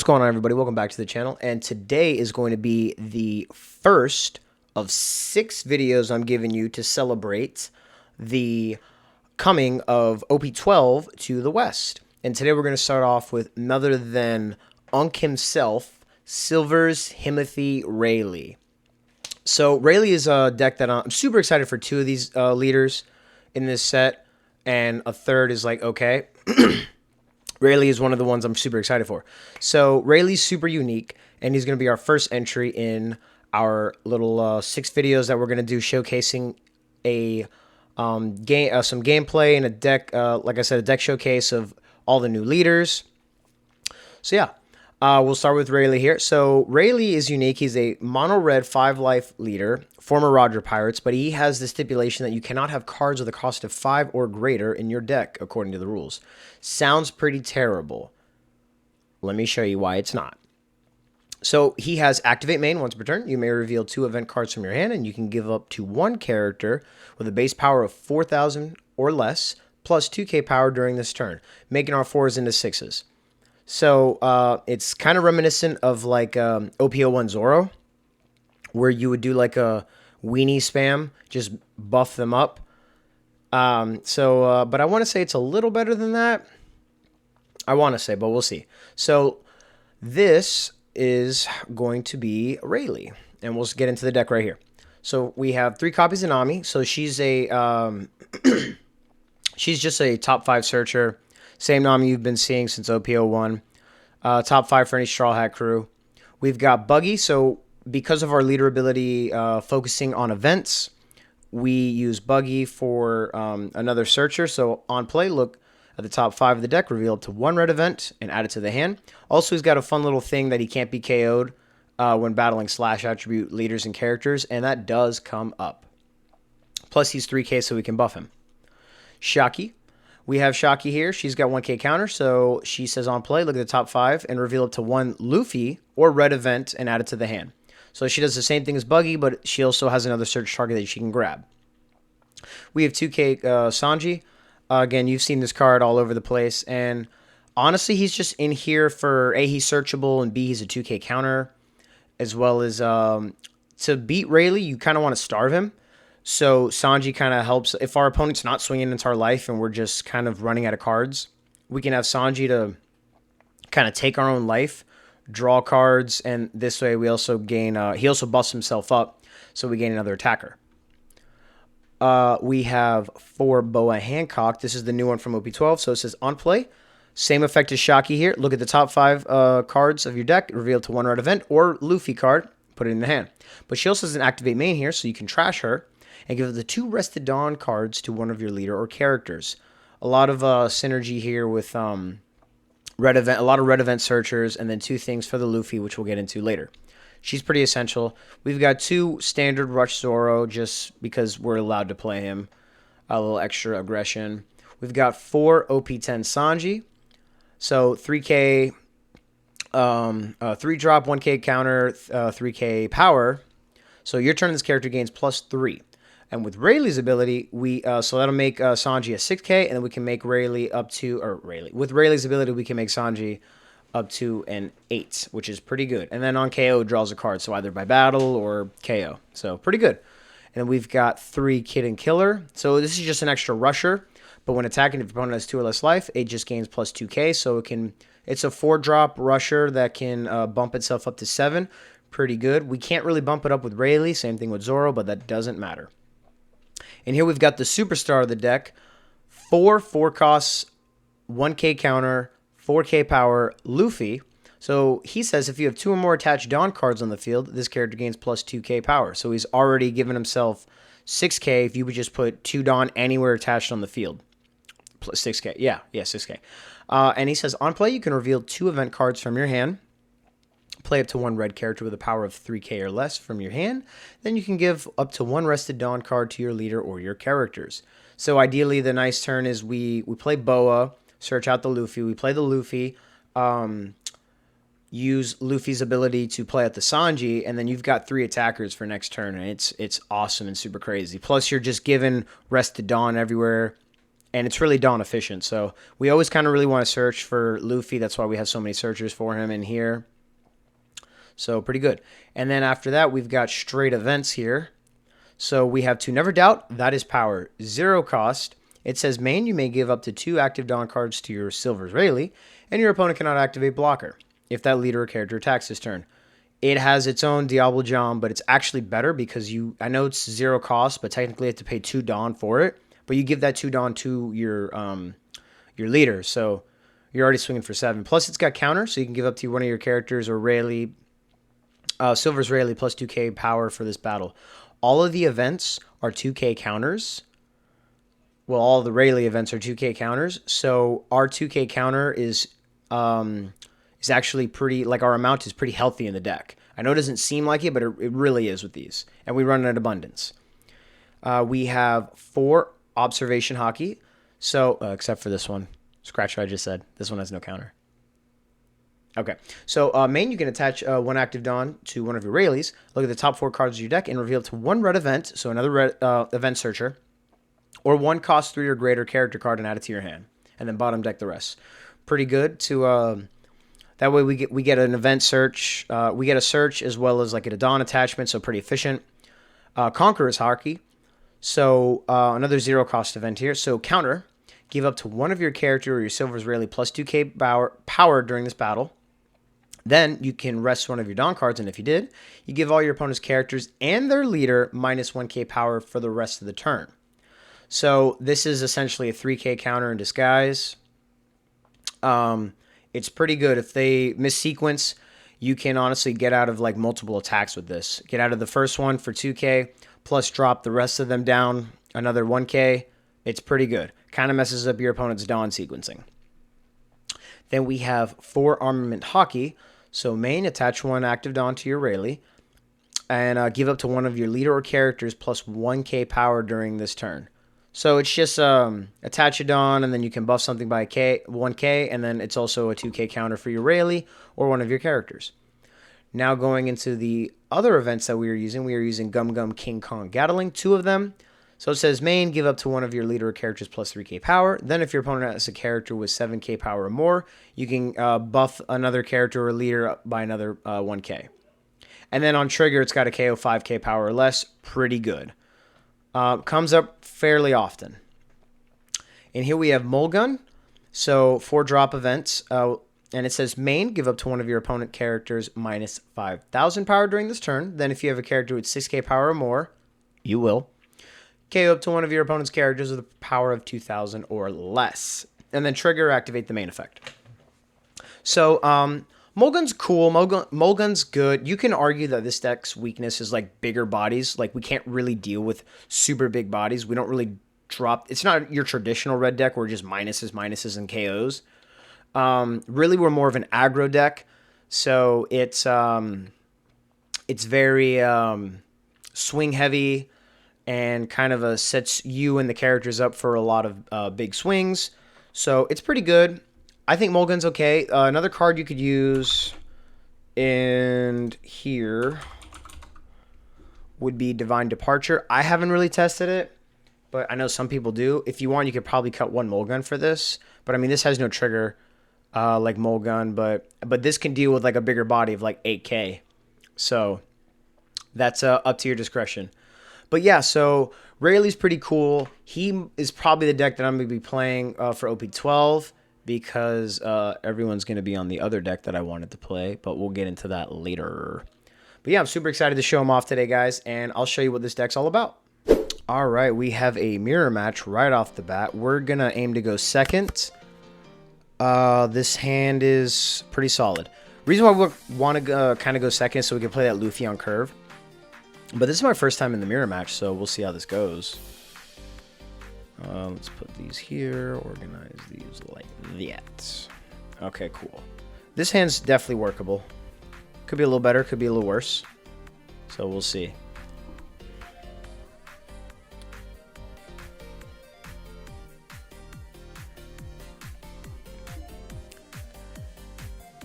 What's going on, everybody? Welcome back to the channel, and today is going to be the first of 6 videos I'm giving you to celebrate the coming of OP12 to the West. And today we're going to start off with none other than Unk himself, Silver's Himothy Rayleigh. So Rayleigh is a deck that I'm super excited for. 2 of these leaders in this set, and a third is like, okay. Rayleigh is one of the ones I'm super excited for. So Rayleigh's super unique, and he's going to be our first entry in our little 6 videos that we're going to do showcasing a some gameplay and a deck, like I said, a deck showcase of all the new leaders. So yeah, we'll start with Rayleigh here. So Rayleigh is unique. He's a mono red 5-life leader, former Roger Pirates, but he has the stipulation that you cannot have cards with a cost of 5 or greater in your deck, according to the rules. Sounds pretty terrible. Let me show you why it's not. So he has Activate Main once per turn. You may reveal 2 event cards from your hand, and you can give up to 1 character with a base power of 4,000 or less, plus 2k power during this turn, making our 4s into 6s. So it's kind of reminiscent of like OP01 Zoro, where you would do like a weenie spam, just buff them up. But I want to say it's a little better than that. I want to say, but we'll see. So this is going to be Rayleigh, and we'll get into the deck right here. So we have 3 copies of Nami. So she's a she's just a top 5 searcher. Same Nami you've been seeing since OP01. Top 5 for any Straw Hat crew. We've got Buggy. So because of our leader ability focusing on events, we use Buggy for another searcher. So on play, look at the top 5 of the deck, reveal up to 1 red event, and add it to the hand. Also, he's got a fun little thing that he can't be KO'd when battling slash attribute leaders and characters, and that does come up. Plus, he's 3k, so we can buff him. Shaki. We have Shaki here. She's got 1k counter, so she says on play, look at the top 5, and reveal up to 1 Luffy or red event, and add it to the hand. So she does the same thing as Buggy, but she also has another search target that she can grab. We have 2k Sanji. Again, you've seen this card all over the place, and honestly, he's just in here for A, he's searchable, and B, he's a 2k counter, as well as to beat Rayleigh, you kind of want to starve him. So Sanji kind of helps. If our opponent's not swinging into our life and we're just kind of running out of cards, we can have Sanji to kind of take our own life, draw cards, and this way we also gain, he also busts himself up, so we gain another attacker. We have 4 Boa Hancock. This is the new one from OP12. So it says on play, same effect as Shaki here. Look at the top 5 cards of your deck, reveal to 1 red event or Luffy card, put it in the hand. But she also has an Activate Main here, so you can trash her and give the 2 Rested Dawn cards to one of your leader or characters. A lot of synergy here with red event, a lot of red event searchers, and then 2 things for the Luffy, which we'll get into later. She's pretty essential. We've got 2 standard Rush Zoro just because we're allowed to play him. A little extra aggression. We've got 4 OP10 Sanji. So 3k, 3 drop, 1k counter, 3k power. So your turn, this character gains +3. And with Rayleigh's ability, so that'll make Sanji a 6k, and then we can make Rayleigh up to, or Rayleigh. With Rayleigh's ability, we can make Sanji up to an 8, which is pretty good. And then on KO, it draws a card, so either by battle or KO. So pretty good. And we've got 3 Kid and Killer. So this is just an extra rusher, but when attacking, if your opponent has 2 or less life, it just gains +2k. So it's a 4-drop rusher that can bump itself up to 7. Pretty good. We can't really bump it up with Rayleigh, same thing with Zoro, but that doesn't matter. And here we've got the superstar of the deck, 4 costs, 1k counter, 4k power, Luffy. So he says if you have 2 or more attached Dawn cards on the field, this character gains +2k power. So he's already given himself 6k if you would just put 2 Dawn anywhere attached on the field. Plus 6k. Yeah, 6k. And he says on play, you can reveal 2 event cards from your hand. Play up to 1 red character with a power of 3k or less from your hand. Then you can give up to 1 Rested Dawn card to your leader or your characters. So ideally, the nice turn is we play Boa, search out the Luffy. We play the Luffy, use Luffy's ability to play out the Sanji, and then you've got 3 attackers for next turn, and it's awesome and super crazy. Plus, you're just giving Rested Dawn everywhere. and it's really Dawn efficient. So we always kind of really want to search for Luffy. That's why we have so many searchers for him in here. So pretty good. And then after that, we've got straight events here. So we have to Never Doubt. That is power. 0 cost. It says, main, you may give up to 2 active Dawn cards to your Silver's Rayleigh, and your opponent cannot activate blocker if that leader or character attacks this turn. It has its own Diablo Jam, but it's actually better because I know it's 0 cost, but technically you have to pay 2 Dawn for it. But you give that 2 Dawn to your leader, so you're already swinging for 7. Plus, it's got counter, so you can give up to one of your characters or Rayleigh, Silver's Rayleigh plus 2k power for this battle. All of the events are 2k counters. Well, all the Rayleigh events are 2k counters, so our 2k counter is actually pretty, like our amount is pretty healthy in the deck. I know it doesn't seem like it, but it really is with these, and we run it in abundance. We have 4 observation hockey, so except for this one. Scratch what I just said. This one has no counter. Okay, so main, you can attach 1 active Dawn to one of your Rayleighs. Look at the top 4 cards of your deck and reveal to 1 red event, so another red event searcher, or 1 cost 3 or greater character card and add it to your hand, and then bottom deck the rest. Pretty good to that way we get an event search, we get a search as well as like a Dawn attachment, so pretty efficient. Conqueror's Hockey, so another 0 cost event here. So counter, give up to one of your character or your Silver's Rayleigh plus 2k power during this battle. Then you can rest one of your Dawn cards, and if you did, you give all your opponent's characters and their leader minus 1k power for the rest of the turn. So this is essentially a 3k counter in disguise. It's pretty good. If they missequence, you can honestly get out of like multiple attacks with this. Get out of the first one for 2k, plus drop the rest of them down another 1k. It's pretty good. Kind of messes up your opponent's Dawn sequencing. Then we have 4 armament hockey. So main, attach 1 active Dawn to your Rayleigh, and give up to one of your leader or characters plus 1k power during this turn. So it's just attach a Dawn, and then you can buff something by 1k, and then it's also a 2k counter for your Rayleigh or one of your characters. Now going into the other events that we are using Gum Gum King Kong Gatling, 2 of them. So it says main, give up to one of your leader or characters plus 3k power. Then if your opponent has a character with 7k power or more, you can buff another character or leader by another 1k. And then on trigger, it's got a KO 5k power or less. Pretty good. Comes up fairly often. And here we have Mulgun. So 4 drop events. And it says main, give up to one of your opponent characters minus 5,000 power during this turn. Then if you have a character with 6k power or more, you will KO up to one of your opponent's characters with a power of 2,000 or less. And then trigger, activate the main effect. So, Mulgun's cool. Mulgun's good. You can argue that this deck's weakness is like bigger bodies. Like we can't really deal with super big bodies. We don't really drop. It's not your traditional red deck where just minuses, and KOs. Really, we're more of an aggro deck. So it's very swing heavy, and kind of sets you and the characters up for a lot of big swings. So it's pretty good. I think Mulgun's okay. Another card you could use in here would be Divine Departure. I haven't really tested it, but I know some people do. If you want, you could probably cut 1 Mulgun for this. But I mean, this has no trigger like Mulgun, but this can deal with like a bigger body of like 8k. So that's up to your discretion. But yeah, so Rayleigh's pretty cool. He is probably the deck that I'm going to be playing for OP12 because everyone's going to be on the other deck that I wanted to play, but we'll get into that later. But yeah, I'm super excited to show him off today, guys, and I'll show you what this deck's all about. All right, we have a mirror match right off the bat. We're going to aim to go second. This hand is pretty solid. Reason why we want to kind of go second so we can play that Luffy on curve. But this is my first time in the mirror match, so we'll see how this goes. Let's put these here, organize these like that. Okay, cool. This hand's definitely workable. Could be a little better, could be a little worse. So we'll see.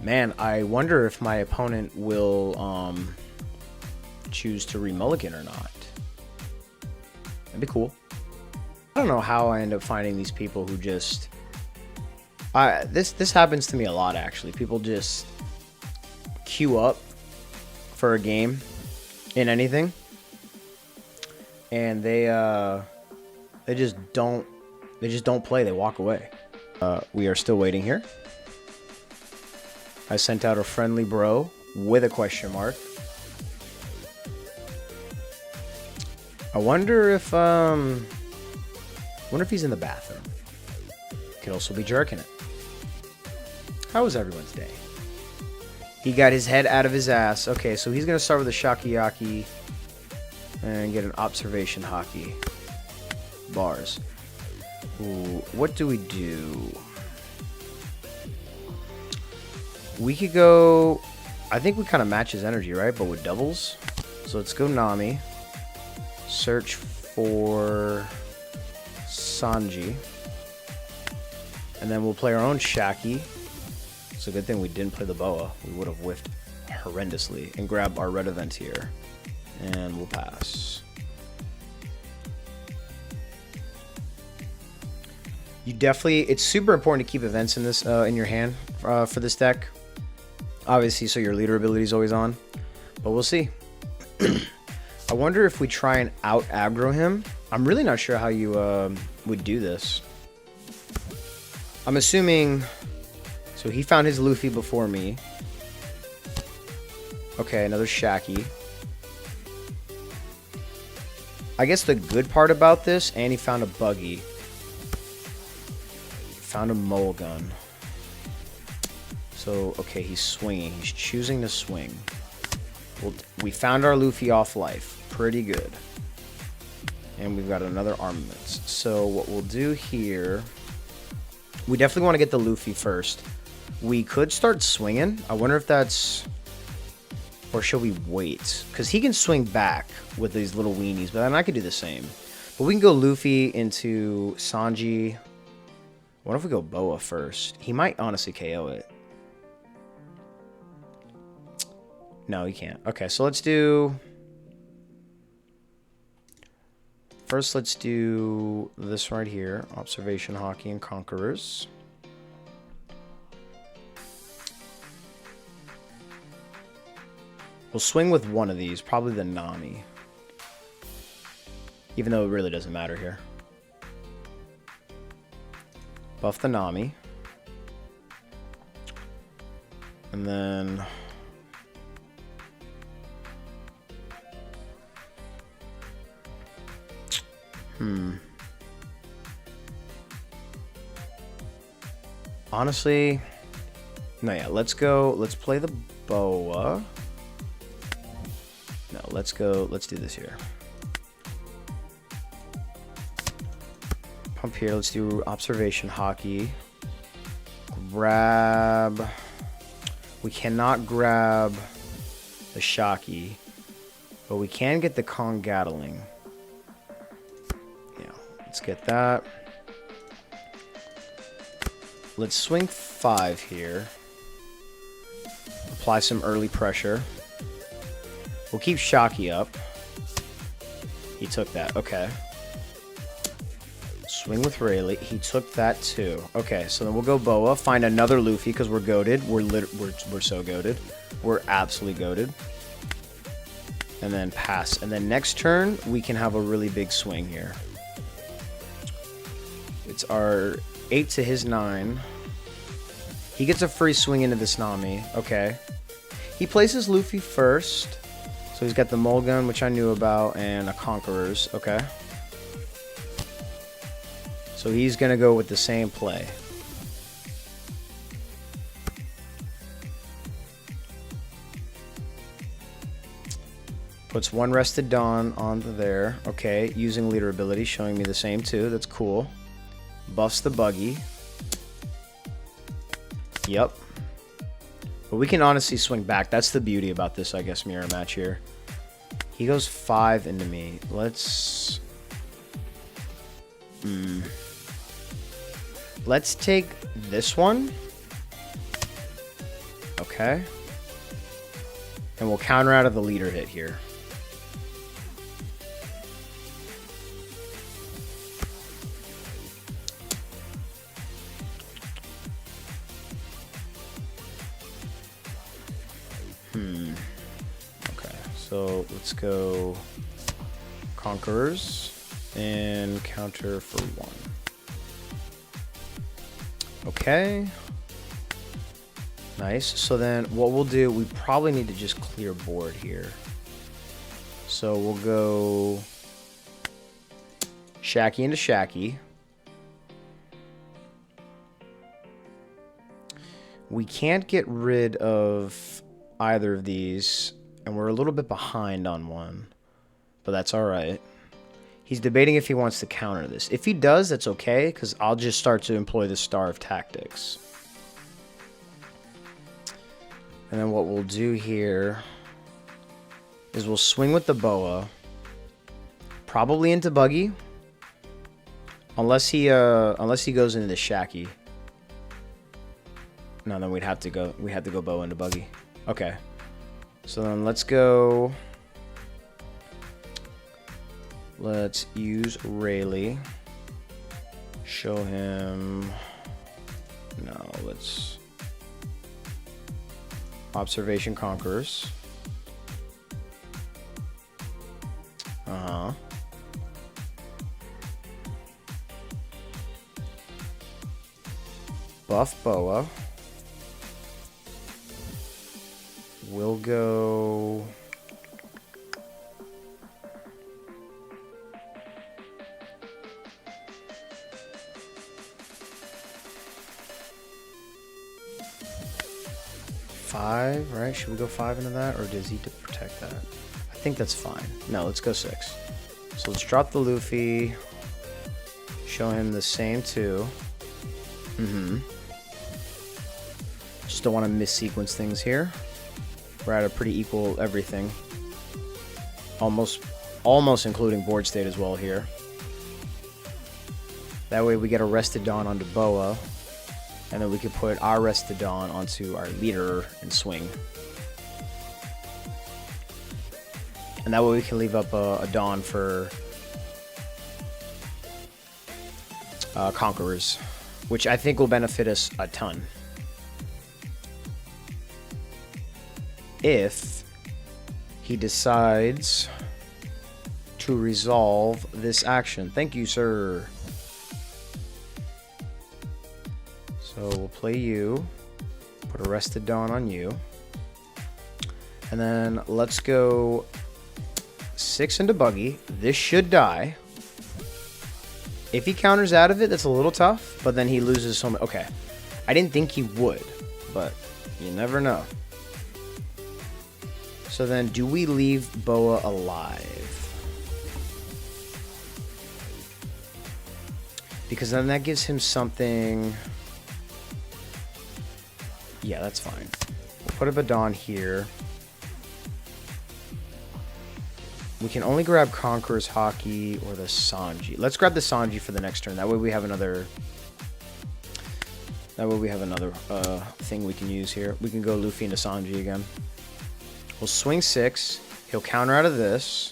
Man, I wonder if my opponent will choose to remulligan or not. That'd be cool. I don't know how I end up finding these people who just... This happens to me a lot, actually. People just queue up for a game in anything, and they just don't play. They walk away. We are still waiting here. I sent out a friendly bro with a question mark. I wonder if he's in the bathroom. Could also be jerking it. How was everyone's day? He got his head out of his ass. Okay, so he's gonna start with a Shakiyaki and get an observation hockey. Bars. Ooh, what do we do? We could go... I think we kind of match his energy, right? But with doubles. So let's go Nami. Search for Sanji. And then we'll play our own Shaki. It's a good thing we didn't play the Boa. We would have whiffed horrendously. And grab our red event here. And we'll pass. You definitely... It's super important to keep events in this in your hand for this deck. Obviously, so your leader ability is always on. But we'll see. I wonder if we try and out-aggro him. I'm really not sure how you would do this. I'm assuming... So he found his Luffy before me. Okay, another Shaki. I guess the good part about this, and he found a Buggy. Found a mole gun. So, okay, he's swinging. He's choosing to swing. Well, we found our Luffy off life. Pretty good. And we've got another armaments. So what we'll do here... We definitely want to get the Luffy first. We could start swinging. I wonder if that's... Or should we wait? Because he can swing back with these little weenies, but then I could do the same. But we can go Luffy into Sanji. What if we go Boa first? He might honestly KO it. No, he can't. Okay, so let's do... First, let's do this right here. Observation Hockey and Conquerors. We'll swing with one of these, probably the Nami. Even though it really doesn't matter here. Buff the Nami. And then... Honestly... No, yeah, let's go... Let's play the Boa. No, let's go... Let's do this here. Pump here. Let's do Observation Hockey. Grab... We cannot grab the Shaki. But we can get the Kong Gatling. Yeah, let's get that. Let's swing 5 here. Apply some early pressure. We'll keep Shaki up. He took that. Okay. Swing with Rayleigh. He took that too. Okay, so then we'll go Boa. Find another Luffy because we're goated. We're so goated. We're absolutely goated. And then pass. And then next turn, we can have a really big swing here. It's our 8 to his 9. He gets a free swing into this Nami. Okay. He places Luffy first. So he's got the Mulgun, which I knew about, and a Conquerors. Okay. So he's going to go with the same play. Puts one Rested Dawn onto there. Okay, using leader ability, showing me the same too. That's cool. Buffs the Buggy. Yep. But we can honestly swing back. That's the beauty about this, I guess, mirror match here. He goes 5 into me. Let's... Let's take this one. Okay. And we'll counter out of the leader hit here. Okay, so let's go Conquerors and counter for 1. Okay. Nice. So then what we'll do, we probably need to just clear board here. So we'll go Shacky into Shacky. We can't get rid of either of these, and we're a little bit behind on one, but that's all right. He's debating if he wants to counter this. If he does, that's okay, because I'll just start to employ the Star of Tactics. And then what we'll do here is we'll swing with the Boa, probably into Buggy, unless he goes into the Shacky. No, then we'd have to go Boa into Buggy. Okay. So then let's go. Let's use Rayleigh. Show him. No, let's. Observation Conquerors. Buff Boa. We'll go. Five, right? Should we go 5 into that, or does he protect that? I think that's fine. No, let's go 6. So let's drop the Luffy. Show him the same 2. Just don't want to missequence things here. We're at a pretty equal everything. Almost including board state as well here. That way we get a Rested Dawn onto Boa. And then we can put our Rested Dawn onto our leader and swing. And that way we can leave up a Dawn for Conquerors, which I think will benefit us a ton. If he decides to resolve this action. Thank you, sir. So we'll play you, put a Rested Dawn on you, and then let's go 6 into Buggy. This should die. If he counters out of it, that's a little tough, but then he loses so much. Okay, I didn't think he would, but you never know. So then, do we leave Boa alive? Because then that gives him something. Yeah, that's fine. We'll put a Badon here. We can only grab Conqueror's Hockey or the Sanji. Let's grab the Sanji for the next turn. That way we have another. Thing we can use here. We can go Luffy into Sanji again. We'll swing 6. He'll counter out of this.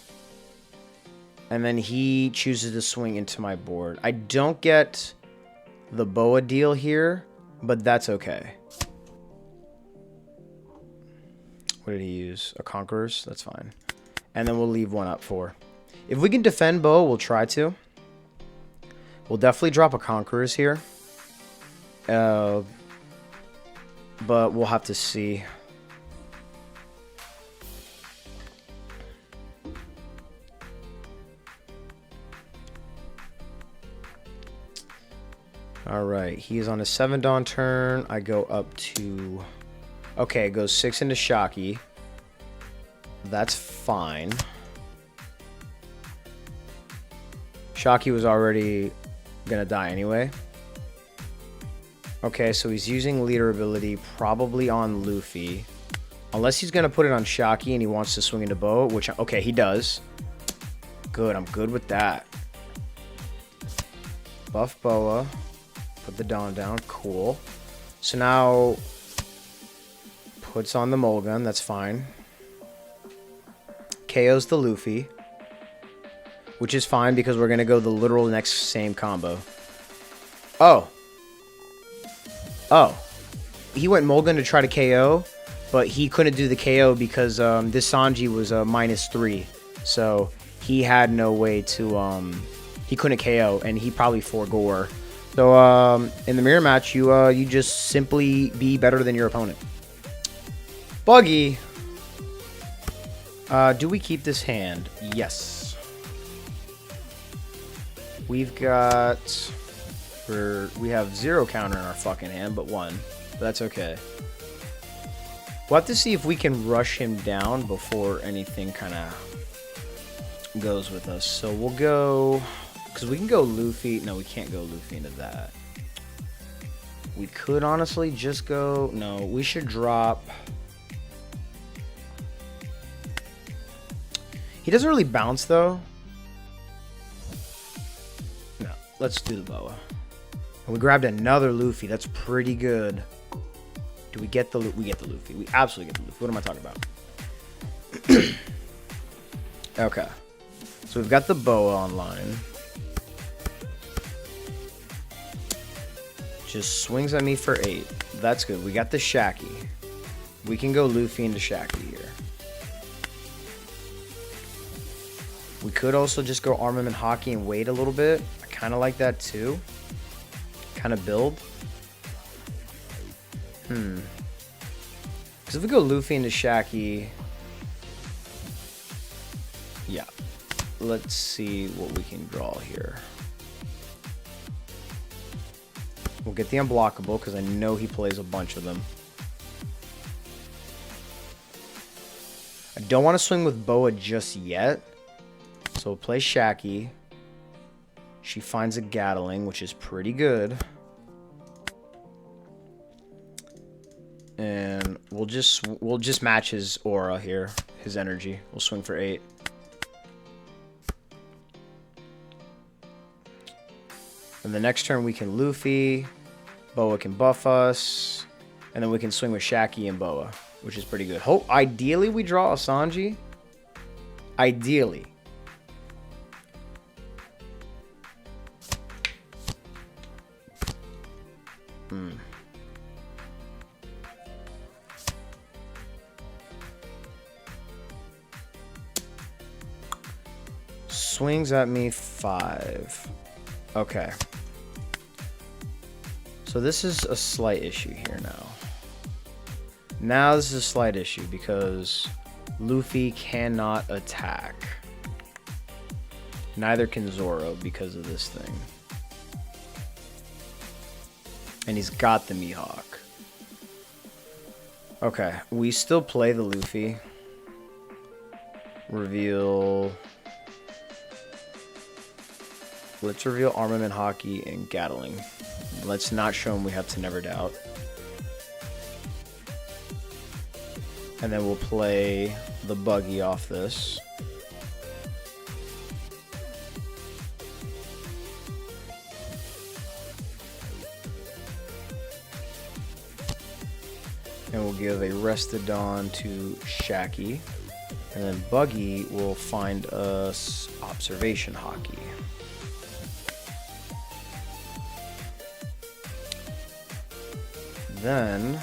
And then he chooses to swing into my board. I don't get the Boa deal here, but that's okay. What did he use? A Conqueror's? That's fine. And then we'll leave 1 up for. If we can defend Boa, we'll try to. We'll definitely drop a Conqueror's here. But we'll have to see. Alright, he's on a 7 Dawn turn. I go up to... Okay, it goes 6 into Shocky. That's fine. Shocky was already gonna die anyway. Okay, so he's using leader ability probably on Luffy. Unless he's gonna put it on Shocky and he wants to swing into Boa, which... Okay, he does. Good, I'm good with that. Buff Boa. Put the Dawn down. Cool. So now... Puts on the Mulligan. That's fine. KOs the Luffy. Which is fine because we're going to go the literal next same combo. Oh. Oh. He went Mulligan to try to KO. but he couldn't do the KO because this Sanji was a -3, so he had no way to he couldn't KO, and he probably forgore. So in the mirror match, you just simply be better than your opponent. Buggy. Do we keep this hand? Yes. We've got... we have 0 counter in our fucking hand, but 1. But that's okay. We'll have to see if we can rush him down before anything kind of goes with us. So we'll go... Because we can go Luffy. No, we can't go Luffy into that. We could honestly just go... No, we should drop... He doesn't really bounce, though. No, let's do the Boa. And we grabbed another Luffy. That's pretty good. Do we get the Luffy? We get the Luffy. We absolutely get the Luffy. What am I talking about? Okay. So we've got the Boa online. Just swings at me for 8. That's good. We got the Shaki. We can go Luffy into Shaki here. We could also just go Armament Hockey and wait a little bit. I kind of like that too. Kind of build. Because if we go Luffy into Shaki... Yeah. Let's see what we can draw here. We'll get the unblockable because I know he plays a bunch of them. I don't want to swing with Boa just yet. So we'll play Shaki. She finds a Gatling, which is pretty good. And we'll just match his aura here, his energy. We'll swing for 8. And the next turn we can Luffy. Boa can buff us. And then we can swing with Shaki and Boa, which is pretty good. Ideally we draw a Sanji. Ideally. Swings at me 5. Okay. So this is a slight issue here now. Now this is a slight issue because Luffy cannot attack. Neither can Zoro because of this thing. And he's got the Mihawk. Okay, we still play the Luffy. Reveal... Let's reveal Armament Hockey and Gatling. Let's not show him we have to never doubt. And then we'll play the Buggy off this. And we'll give a Restodon to Shaki. And then Buggy will find us Observation Hockey. Then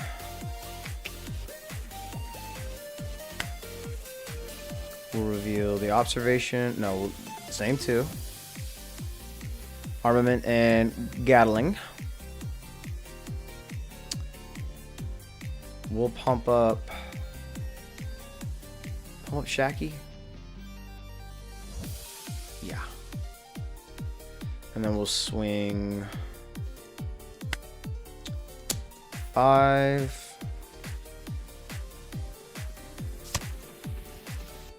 we'll reveal the Observation. No, same two. Armament and Gatling. We'll pump up Shaki. Yeah. And then we'll swing 5.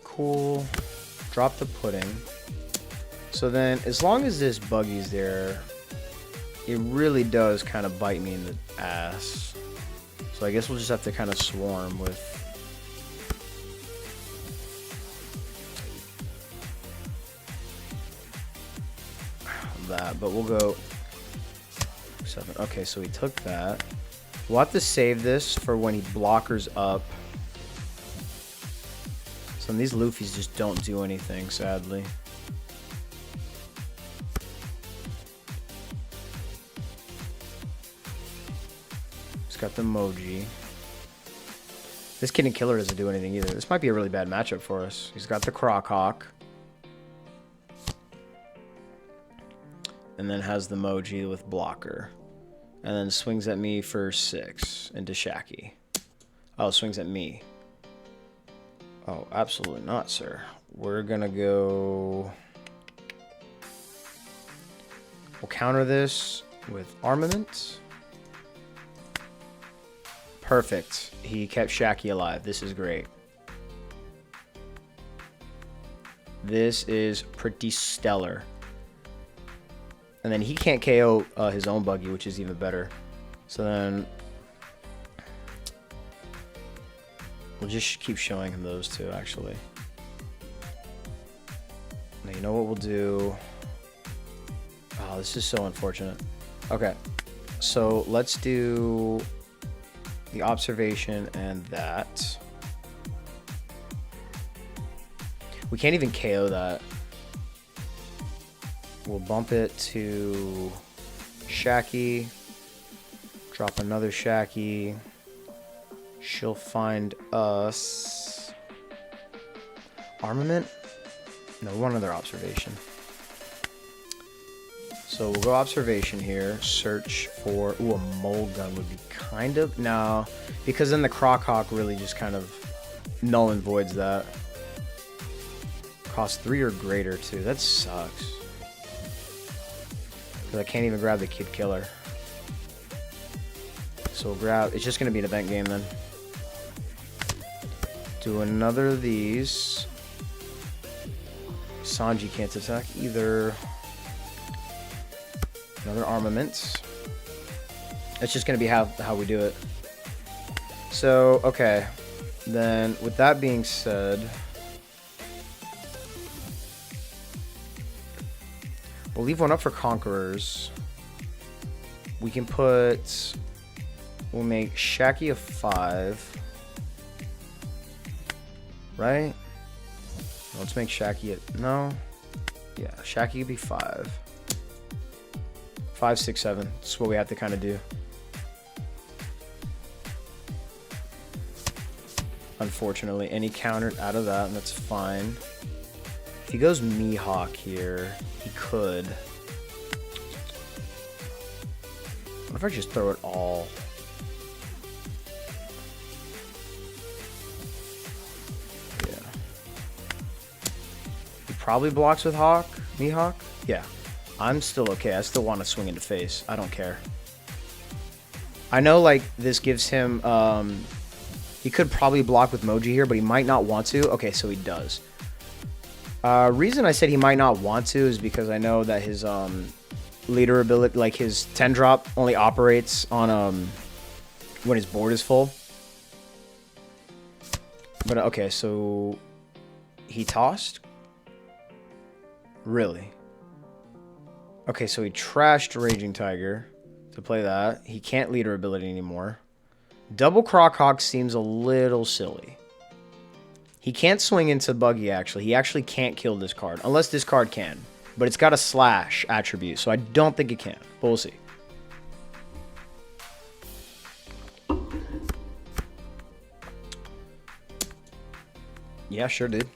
Cool. Drop the pudding. So then, as long as this Buggy's there, it really does kind of bite me in the ass. So I guess we'll just have to kind of swarm with that. But we'll go 7. Okay, so we took that. We'll have to save this for when he blockers up. Some of these Luffys just don't do anything, sadly. He's got the Moji. This Kid and Killer doesn't do anything either. This might be a really bad matchup for us. He's got the Croc Hawk. And then has the Moji with blocker. And then swings at me for 6 into Shacky. Oh, swings at me. Oh, absolutely not, sir. We're gonna go... We'll counter this with armament. Perfect. He kept Shacky alive. This is great. This is pretty stellar. And then he can't KO his own Buggy, which is even better. So then... We'll just keep showing him those two, actually. Now, you know what we'll do? Oh, this is so unfortunate. Okay, so let's do the observation and that. We can't even KO that. We'll bump it to Shacky. Drop another Shacky. She'll find us. Armament? No, one other observation. So we'll go observation here. Search for... Ooh, a mole gun would be kind of... No, because then the Croc Hawk really just kind of null and voids that. Cost 3 or greater, too. That sucks. Because I can't even grab the Kid Killer. So we'll grab... It's just going to be an event game, then. Do another of these. Sanji can't attack either. Another armament. It's just going to be how we do it. So, okay. Then, with that being said... We'll leave one up for Conquerors. We can put... We'll make Shacky a 5. Right? Let's make Shacky a... No. Yeah, Shacky could be 5. 5, 6, 7. That's what we have to kind of do. Unfortunately. And he countered out of that, and that's fine. If he goes Mihawk here, he could. What if I just throw it all? Yeah. He probably blocks with Hawk. Mihawk? Yeah. I'm still okay. I still want to swing into face. I don't care. I know, like, this gives him... he could probably block with Moji here, but he might not want to. Okay, so he does. Reason I said he might not want to is because I know that his leader ability, like his 10 drop, only operates on when his board is full. But okay, so he tossed? Really? Okay, so he trashed Raging Tiger to play that. He can't leader ability anymore. Double Croc Hawk seems a little silly. He can't swing into Buggy, actually. He actually can't kill this card, unless this card can. But it's got a slash attribute, so I don't think it can. But we'll see. Yeah, sure did.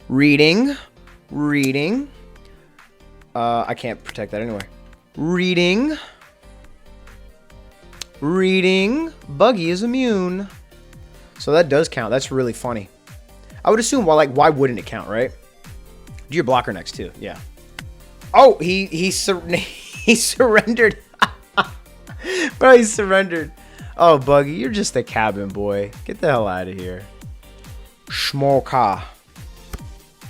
Reading. Reading. I can't protect that anyway. Reading. Reading. Buggy is immune. So that does count. That's really funny. I would assume, well, like, why wouldn't it count, right? Do your blocker next, too. Yeah. Oh, he surrendered. Bro, he surrendered. Oh, Buggy, you're just a cabin boy. Get the hell out of here. Shmoka.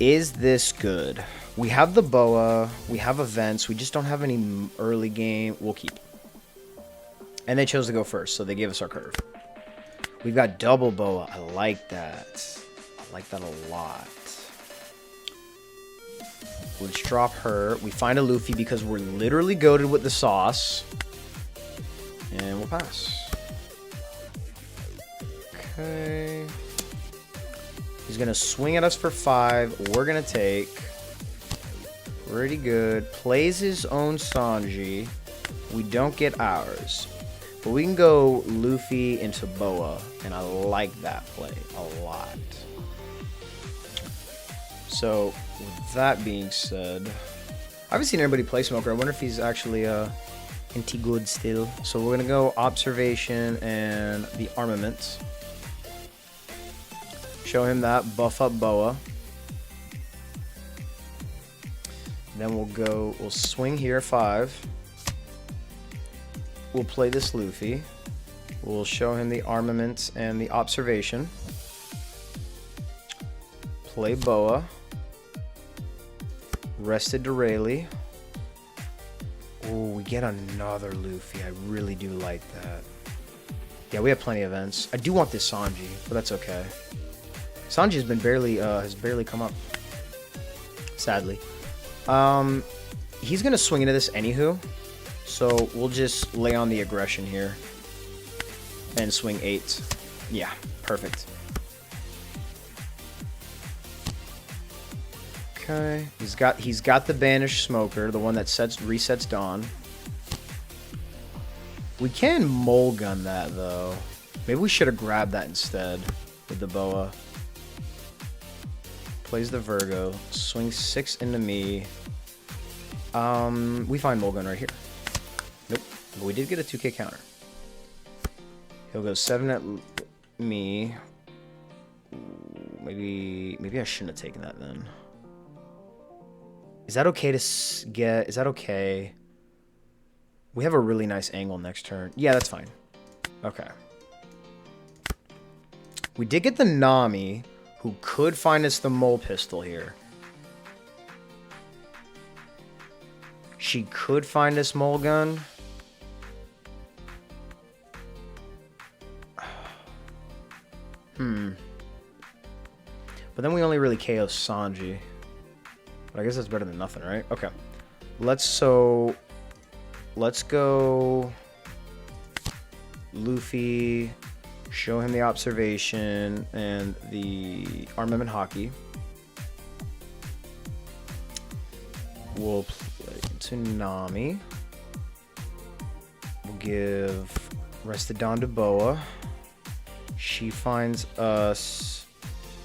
Is this good? We have the boa. We have events. We just don't have any early game. We'll keep. And they chose to go first, so they gave us our curve. We've got double boa. I like that. I like that a lot. Let's drop her. We find a Luffy because we're literally goated with the sauce. And we'll pass. Okay. He's going to swing at us for 5. We're going to take. Pretty good. Plays his own Sanji. We don't get ours. But we can go Luffy into Boa, and I like that play a lot. So, with that being said, I haven't seen anybody play Smoker. I wonder if he's actually into good still. So we're gonna go Observation and the Armament. Show him that, buff up Boa. Then we'll swing here 5. We'll play this Luffy. We'll show him the Armament and the Observation. Play Boa. Rested to Rayleigh. Oh, we get another Luffy. I really do like that. Yeah, we have plenty of events. I do want this Sanji, but that's okay. Sanji has barely come up. Sadly. He's gonna swing into this anywho. So we'll just lay on the aggression here. And swing 8. Yeah, perfect. Okay. He's got the Banished Smoker, the one that resets Dawn. We can Mulgun that though. Maybe we should have grabbed that instead with the Boa. Plays the Virgo. Swings 6 into me. We find Mulgun right here. Nope. But we did get a 2k counter. He'll go 7 at me. Ooh, maybe I shouldn't have taken that then. Is that okay to get? Is that okay? We have a really nice angle next turn. Yeah, that's fine. Okay. We did get the Nami, who could find us the Mole Pistol here. She could find us Mulgun. But then we only really KO Sanji. But I guess that's better than nothing, right? Okay. Let's go Luffy, show him the Observation and the Armament Hockey. We'll play Tsunami. We'll give Rested Dawn to Boa. She finds us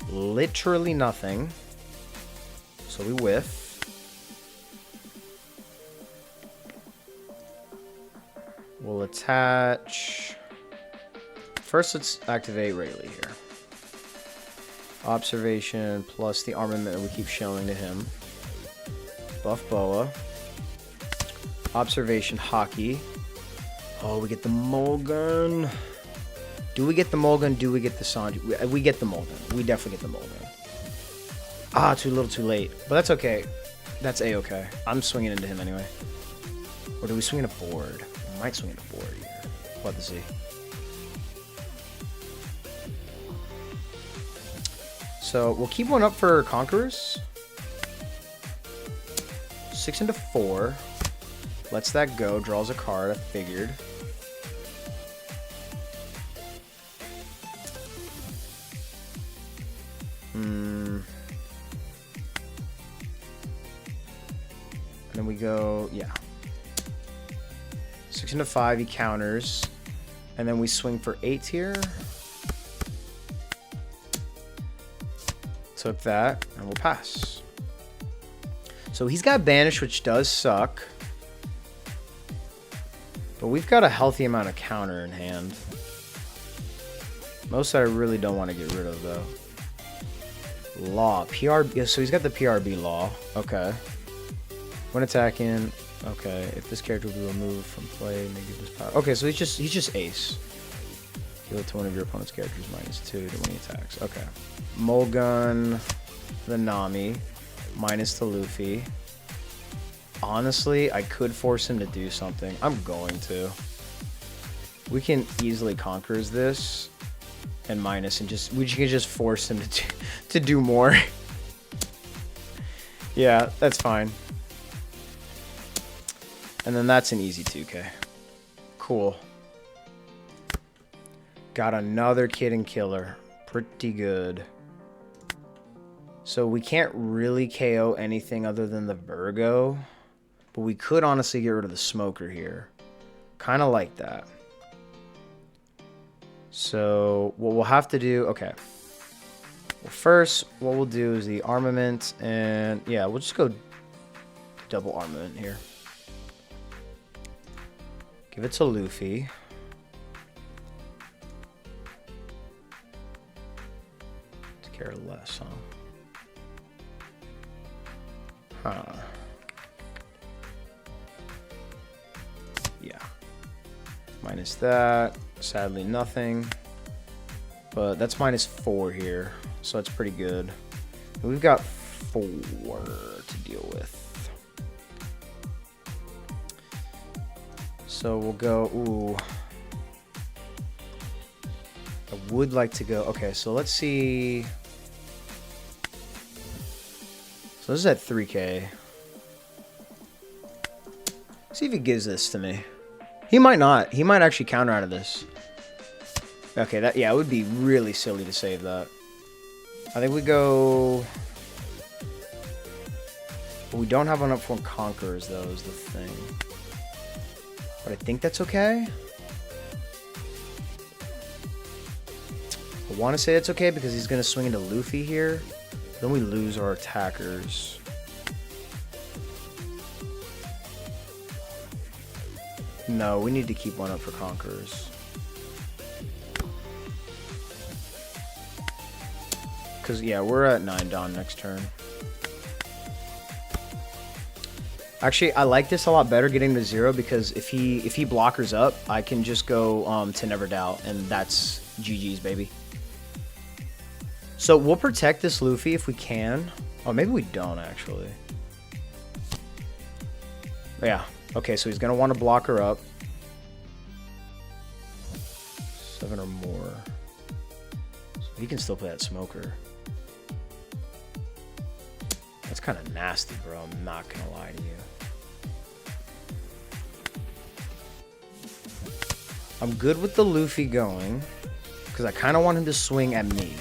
literally nothing. So we whiff. We'll attach. First, let's activate Rayleigh here. Observation plus the armament we keep showing to him. Buff Boa. Observation Hockey. Oh, we get the Mulgun. Do we get the Mulgun? Do we get the Sanji? We get the Mulgun. We definitely get the Mulgun. Ah, too little, too late. But that's okay. That's A-okay. I'm swinging into him anyway. Or do we swing in a board? We might swing in a board here. We'll have to see. So we'll keep one up for Conquerors. 6 into 4. Lets that go. Draws a card. I figured. And then we go, yeah. 6 into 5, he counters. And then we swing for 8 here. Took that, and we'll pass. So he's got Banish, which does suck. But we've got a healthy amount of counter in hand. Most I really don't want to get rid of, though. Law. PRB. So he's got the PRB Law. Okay. When attacking, okay, if this character will be removed from play, may give this power. Okay, so he's just ace. Heal it to one of your opponent's characters -2 to when he attacks. Okay. Mulgun, the Nami, minus the Luffy. Honestly, I could force him to do something. I'm going to. We can easily conquer this and minus, and we can just force him to do more. Yeah, that's fine. And then that's an easy 2k. Cool. Got another Kid and Killer. Pretty good. So we can't really KO anything other than the Virgo. But we could honestly get rid of the Smoker here. Kind of like that. So what we'll have to do, okay. Well, first, what we'll do is the armament, and yeah, we'll just go double armament here. Give it to Luffy. To care less, huh? Yeah. Minus that. Sadly, nothing. But that's -4 here, so that's pretty good. And we've got 4 to deal with. So we'll go, ooh. I would like to go, okay, so let's see. So this is at 3K. See if he gives this to me. He might not. He might actually counter out of this. Okay, that, yeah, it would be really silly to save that. I think we go... We don't have enough for Conquerors, though, is the thing. But I think that's okay. I want to say it's okay because he's going to swing into Luffy here. Then we lose our attackers. No, we need to keep one up for Conquerors. Because, yeah, we're at 9 Dawn next turn. Actually, I like this a lot better, getting to 0, because if he blockers up, I can just go to Never Doubt, and that's GG's, baby. So we'll protect this Luffy if we can. Oh, maybe we don't, actually. Yeah. Okay, so he's going to want to block her up. 7 or more. So he can still play that Smoker. That's kind of nasty, bro. I'm not going to lie to you. I'm good with the Luffy going, because I kind of want him to swing at me.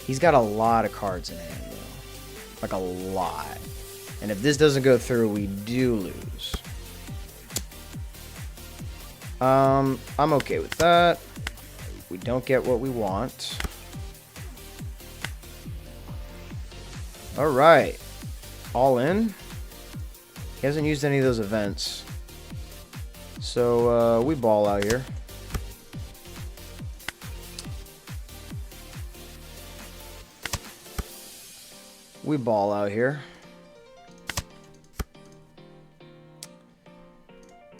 He's got a lot of cards in hand, though. Like, a lot. And if this doesn't go through, we do lose. I'm okay with that. We don't get what we want. Alright. All in. He hasn't used any of those events. So, we ball out here. We ball out here.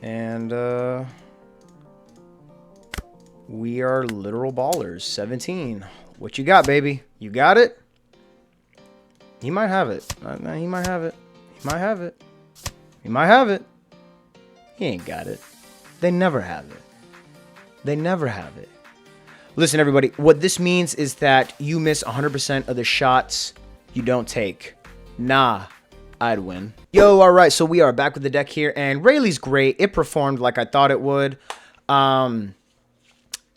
And, we are literal ballers. 17. What you got, baby? You got it? He might have it. He might have it. He might have it. He might have it. He ain't got it. They never have it. They never have it. Listen, everybody. What this means is that you miss 100% of the shots you don't take. Nah, I'd win. Yo, all right. So we are back with the deck here, and Rayleigh's great. It performed like I thought it would.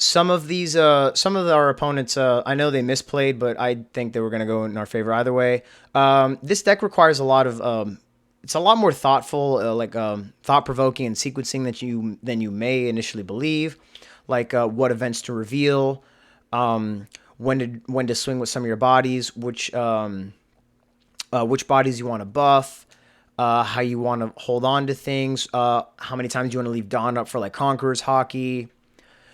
Some of our opponents, I know they misplayed, but I think they were going to go in our favor either way. This deck requires a lot of, it's a lot more thoughtful, thought-provoking and sequencing than you may initially believe. Like what events to reveal, when to swing with some of your bodies, which bodies you want to buff, how you want to hold on to things, how many times you want to leave Dawn up for like Conqueror's Hockey.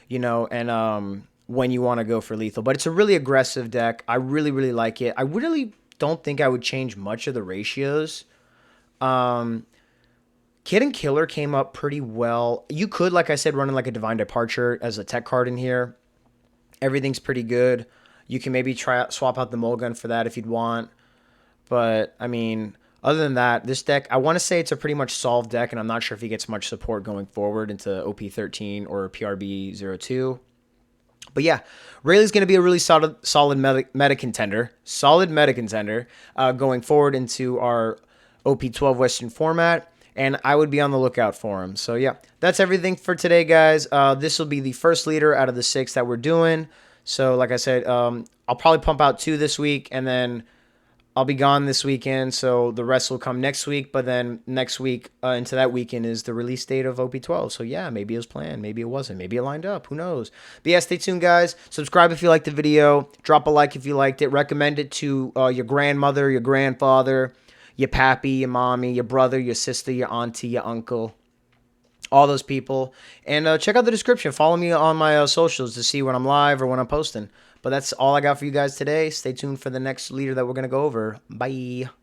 You know, and when you want to go for lethal. But it's a really aggressive deck. I really, really like it. I really don't think I would change much of the ratios. Kid and Killer came up pretty well. You could, like I said, run in like a Divine Departure as a tech card in here. Everything's pretty good. You can maybe swap out the Mulligan for that if you'd want. But, I mean, other than that, this deck, I want to say it's a pretty much solved deck, and I'm not sure if he gets much support going forward into OP13 or PRB02. But yeah, Rayleigh's going to be a really solid meta contender. Solid meta contender going forward into our OP12 Western format, and I would be on the lookout for him. So yeah, that's everything for today, guys. This will be the first leader out of the 6 that we're doing. So like I said, I'll probably pump out 2 this week, and then I'll be gone this weekend, so the rest will come next week. But then next week into that weekend is the release date of OP12. So yeah, maybe it was planned, maybe it wasn't, maybe it lined up. Who knows? But yeah, stay tuned, guys. Subscribe if you liked the video. Drop a like if you liked it. Recommend it to your grandmother, your grandfather, your pappy, your mommy, your brother, your sister, your auntie, your uncle, all those people. And check out the description. Follow me on my socials to see when I'm live or when I'm posting. But that's all I got for you guys today. Stay tuned for the next leader that we're going to go over. Bye.